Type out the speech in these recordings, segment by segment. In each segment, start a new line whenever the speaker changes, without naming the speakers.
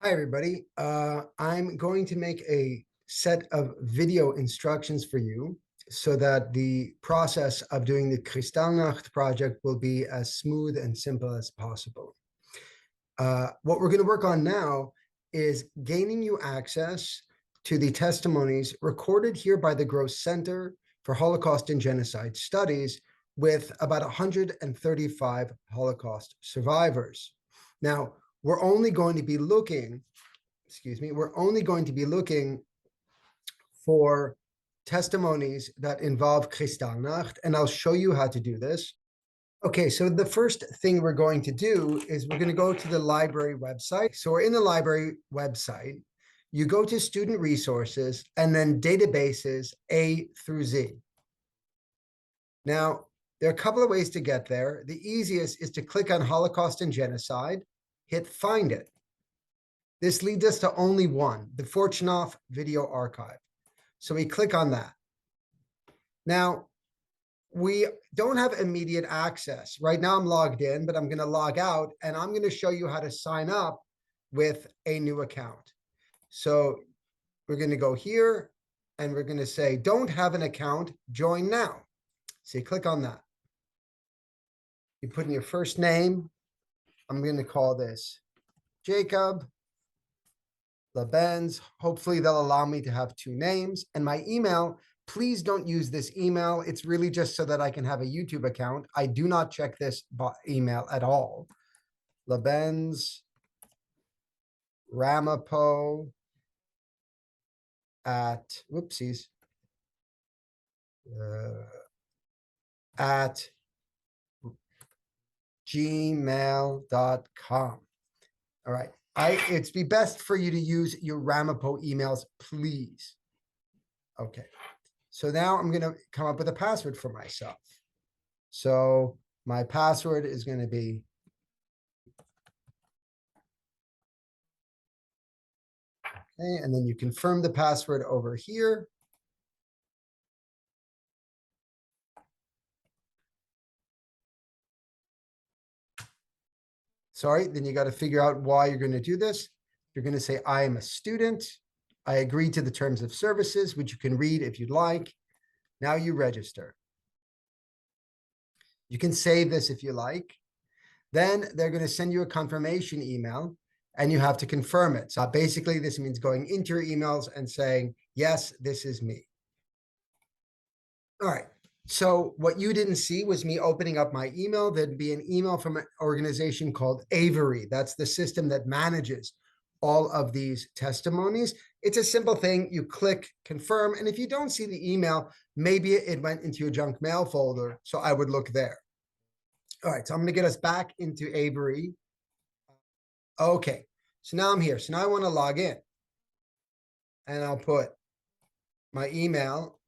Hi, everybody. I'm going to make a set of video instructions for you so that the process of doing the Kristallnacht project will be as smooth and simple as possible. What we're going to work on now is gaining you access to the testimonies recorded here by the Gross Center for Holocaust and Genocide Studies with about 135 Holocaust survivors. Now, we're only going to be looking for testimonies that involve Kristallnacht, and I'll show you how to do this. Okay, so the first thing we're going to do is we're going to go to the library website. So we're in the library website. You go to student resources and then databases A through Z. Now, there are a couple of ways to get there. The easiest is to click on Holocaust and Genocide, hit Find It. This leads us to only one, the Fortunoff Video Archive. So we click on that. Now, we don't have immediate access. Right now I'm logged in, but I'm going to log out and I'm going to show you how to sign up with a new account. So we're going to go here and we're going to say, don't have an account, join now. So you click on that. You put in your first name. I'm going to call this Jacob Lebenz. Hopefully they'll allow me to have two names. And my email, please don't use this email. It's really just so that I can have a YouTube account. I do not check this email at all. Lebenz Ramapo at, whoopsies, at gmail.com. All right. It's be best for you to use your Ramapo emails, please. Okay. So now I'm going to come up with a password for myself. So my password is going to be okay, and then you confirm the password over here. Sorry, then you got to figure out why you're going to do this. You're going to say, I am a student. I agree to the terms of services, which you can read if you'd like. Now you register. You can save this if you like. Then they're going to send you a confirmation email and you have to confirm it. So basically this means going into your emails and saying, yes, this is me. All right. So what you didn't see was me opening up my email. There'd be an email from an organization called Avery. That's the system that manages all of these testimonies. It's a simple thing. You click confirm. And if you don't see the email, maybe it went into your junk mail folder. So I would look there. All right. So I'm going to get us back into Avery. Okay. So now I'm here. So now I want to log in. And I'll put my email,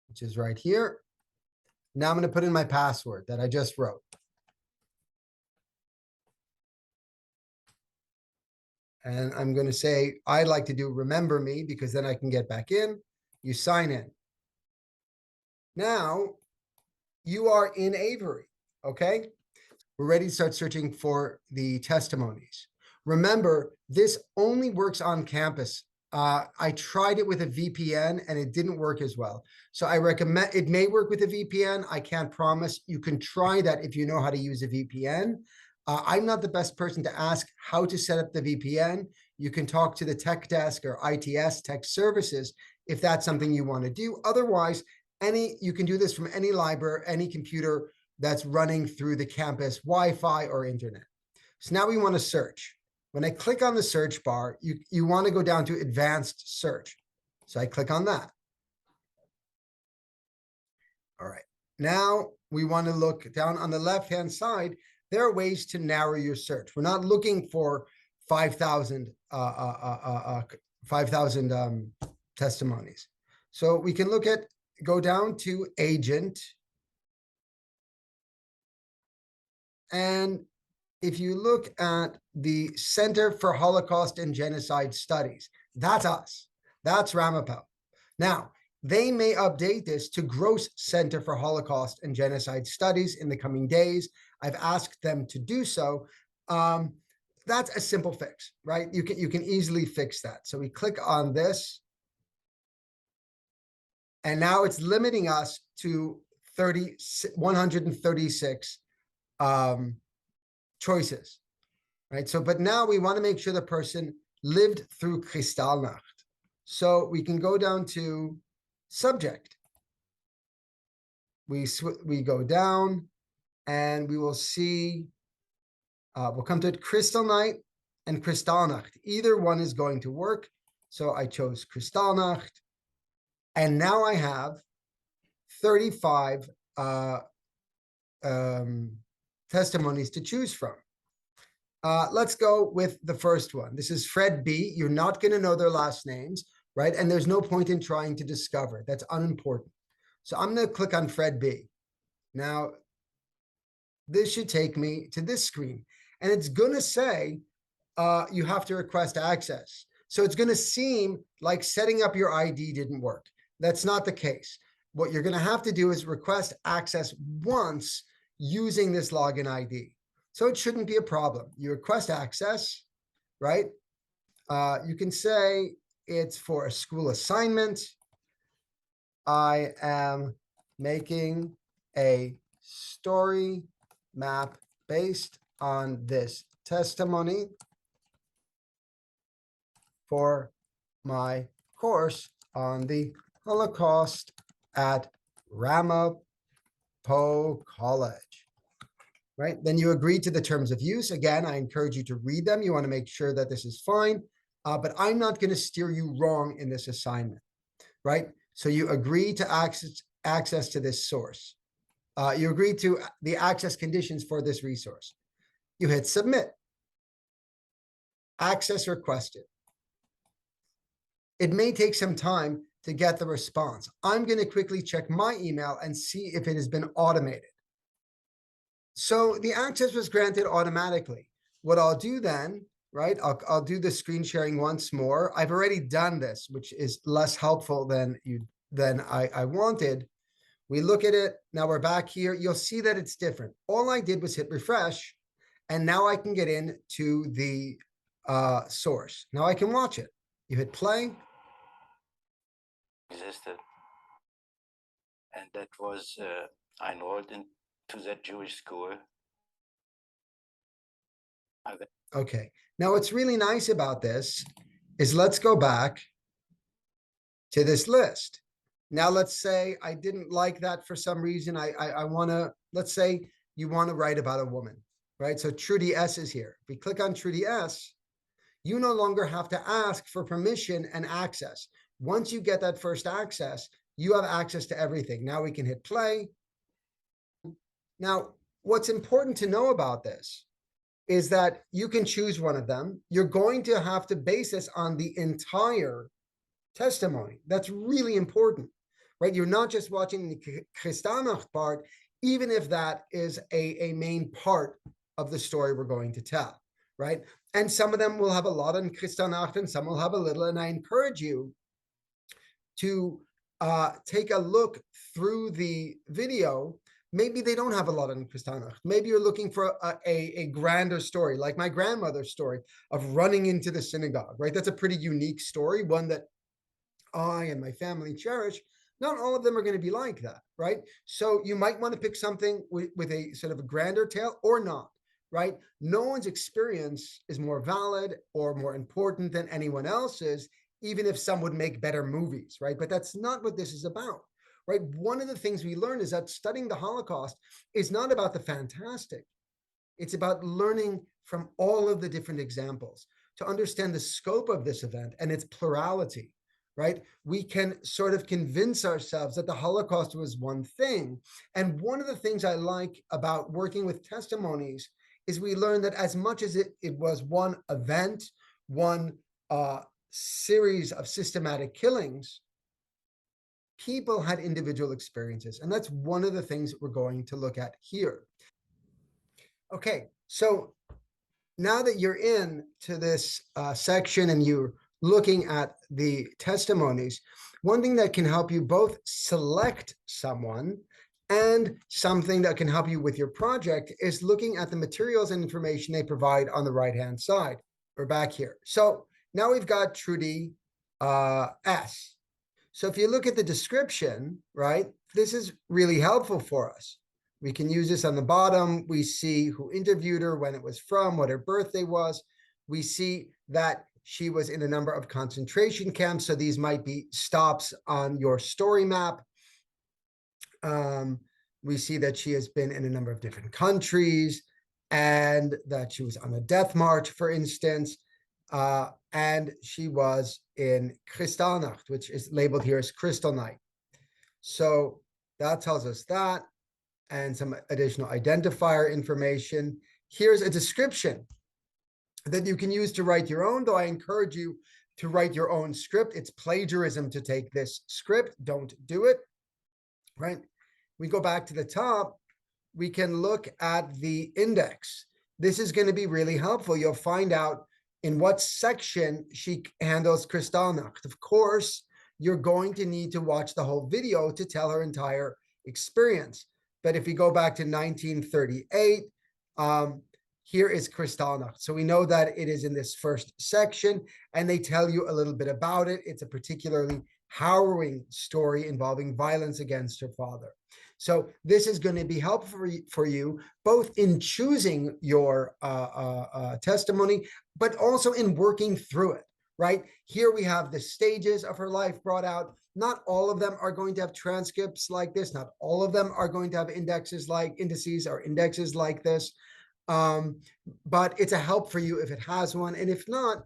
which is right here. Now I'm going to put in my password that I just wrote. And I'm going to say, I'd like to do remember me because then I can get back in. You sign in. Now you are in Avery. Okay. We're ready to start searching for the testimonies. Remember, this only works on campus. I tried it with a VPN and it didn't work as well. So I recommend, it may work with a VPN. I can't promise. You can try that if you know how to use a VPN. I'm not the best person to ask how to set up the VPN. You can talk to the tech desk or ITS tech services if that's something you want to do. Otherwise, you can do this from any library, any computer that's running through the campus Wi-Fi or internet. So now we want to search. When I click on the search bar, you want to go down to advanced search. So I click on that. All right. Now we want to look down on the left-hand side. There are ways to narrow your search. We're not looking for 5,000 testimonies. So we can go down to agent. And if you look at the Center for Holocaust and Genocide Studies, that's us. That's Ramapo. Now, they may update this to Gross Center for Holocaust and Genocide Studies in the coming days. I've asked them to do so. that's a simple fix, right? You can easily fix that. So we click on this, and now it's limiting us to 136 choices, right? So, but now we want to make sure the person lived through Kristallnacht. So we can go down to subject. We go down, and we will see, we'll come to Kristallnight and Kristallnacht. Either one is going to work. So I chose Kristallnacht. And now I have 35 testimonies to choose from. Let's go with the first one. This is Fred B. You're not going to know their last names, right? And there's no point in trying to discover. That's unimportant. So I'm going to click on Fred B. Now, this should take me to this screen. And it's going to say you have to request access. So it's going to seem like setting up your ID didn't work. That's not the case. What you're going to have to do is request access once using this login ID. So it shouldn't be a problem. You request access, right? You can say it's for a school assignment. I am making a story map based on this testimony for my course on the Holocaust at Ramapo College, right? Then you agree to the terms of use. Again, I encourage you to read them. You want to make sure that this is fine, but I'm not going to steer you wrong in this assignment, right? So you agree to access to this source. You agree to the access conditions for this resource. You hit submit. Access requested. It may take some time to get the response. I'm going to quickly check my email and see if it has been automated. So the access was granted automatically. What I'll do then, right, I'll do the screen sharing once more. I've already done this, which is less helpful than I wanted. We look at it. Now we're back here. You'll see that it's different. All I did was hit refresh, and now I can get into the source. Now I can watch it. You hit play.
Existed, and that was I enrolled into that Jewish school.
Okay. Now what's really nice about this is, let's go back to this list. Now let's say I didn't like that for some reason. I want to, let's say you want to write about a woman, right? So Trudy S is here. If we click on Trudy S, you no longer have to ask for permission and access. Once you get that first access, you have access to everything. Now we can hit play. Now, what's important to know about this is that you can choose one of them. You're going to have to base this on the entire testimony. That's really important, right? You're not just watching the Kristallnacht part, even if that is a main part of the story we're going to tell, right? And some of them will have a lot on Kristallnacht and some will have a little. And I encourage you to take a look through the video. Maybe they don't have a lot on Kristallnacht. Maybe you're looking for a grander story, like my grandmother's story of running into the synagogue, right? That's a pretty unique story, one that I and my family cherish. Not all of them are going to be like that, right? So you might want to pick something with a sort of a grander tale or not, right? No one's experience is more valid or more important than anyone else's, even if some would make better movies, right? But that's not what this is about, right? One of the things we learn is that studying the Holocaust is not about the fantastic. It's about learning from all of the different examples to understand the scope of this event and its plurality, right? We can sort of convince ourselves that the Holocaust was one thing. And one of the things I like about working with testimonies is we learn that as much as it was one event, one series of systematic killings, people had individual experiences. And that's one of the things we're going to look at here. Okay, so now that you're in to this section and you're looking at the testimonies, one thing that can help you both select someone And something that can help you with your project is looking at the materials and information they provide on the right-hand side. We're back here. So now we've got Trudy S. So if you look at the description, right, this is really helpful for us. We can use this on the bottom. We see who interviewed her, when it was from, what her birthday was. We see that she was in a number of concentration camps. So these might be stops on your story map. We see that she has been in a number of different countries and that she was on a death march, for instance. And she was in Kristallnacht, which is labeled here as Crystal Night. So that tells us that, and some additional identifier information. Here's a description that you can use to write your own, though I encourage you to write your own script. It's plagiarism to take this script. Don't do it, right? We go back to the top, we can look at the index. This is going to be really helpful. You'll find out in what section she handles Kristallnacht. Of course, you're going to need to watch the whole video to tell her entire experience. But if we go back to 1938, here is Kristallnacht. So we know that it is in this first section, and they tell you a little bit about it. It's a particularly harrowing story involving violence against her father. So this is going to be helpful for you, both in choosing your testimony, but also in working through it, right? Here we have the stages of her life brought out. Not all of them are going to have transcripts like this. Not all of them are going to have indices like this. But it's a help for you if it has one. And if not,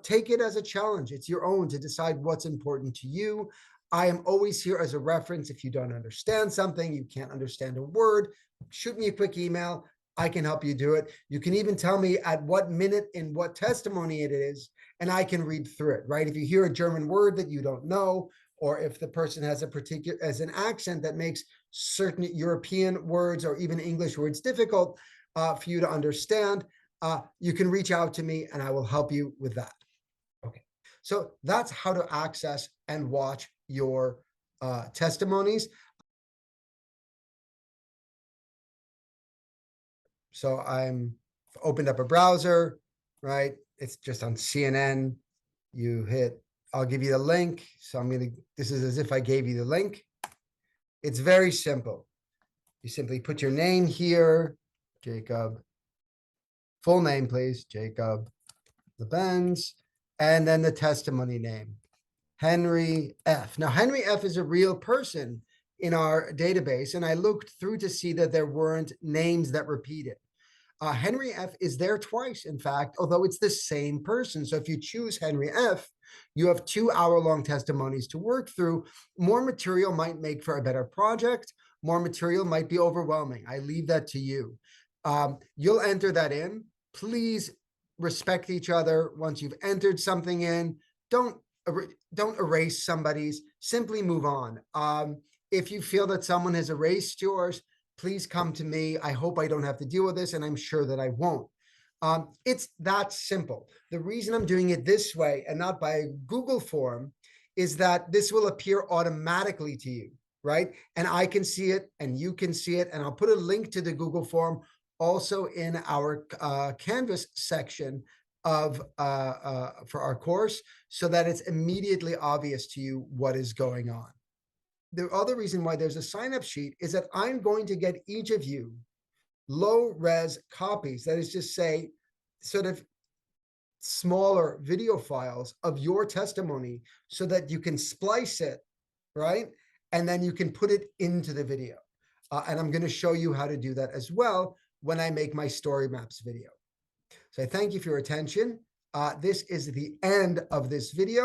take it as a challenge. It's your own to decide what's important to you. I am always here as a reference. If you don't understand something, you can't understand a word, shoot me a quick email. I can help you do it. You can even tell me at what minute in what testimony it is, and I can read through it, right? If you hear a German word that you don't know, or if the person has an accent that makes certain European words or even English words difficult for you to understand, you can reach out to me and I will help you with that. Okay, so that's how to access and watch your testimonies. So I'm opened up a browser, right? It's just on CNN. You hit, I'll give you the link. So this is as if I gave you the link. It's very simple. You simply put your name here, Jacob. Full name, please, Jacob LeBenz, and then the testimony name, Henry F. Now, Henry F is a real person in our database, and I looked through to see that there weren't names that repeated. Henry F is there twice, in fact, although it's the same person. So if you choose Henry F, you have 2-hour-long testimonies to work through. More material might make for a better project. More material might be overwhelming. I leave that to you. You'll enter that in. Please respect each other. Once you've entered something in, don't erase somebody's, simply move on. If you feel that someone has erased yours, please come to me. I hope I don't have to deal with this, and I'm sure that I won't. It's that simple. The reason I'm doing it this way and not by a Google form is that this will appear automatically to you, right? And I can see it and you can see it. And I'll put a link to the Google form also in our Canvas section of for our course, so that it's immediately obvious to you what is going on. The other reason why there's a sign-up sheet is that I'm going to get each of you low-res copies, that is to say, sort of smaller video files of your testimony so that you can splice it, right? And then you can put it into the video. And I'm going to show you how to do that as well when I make my story maps video. So I thank you for your attention. This is the end of this video.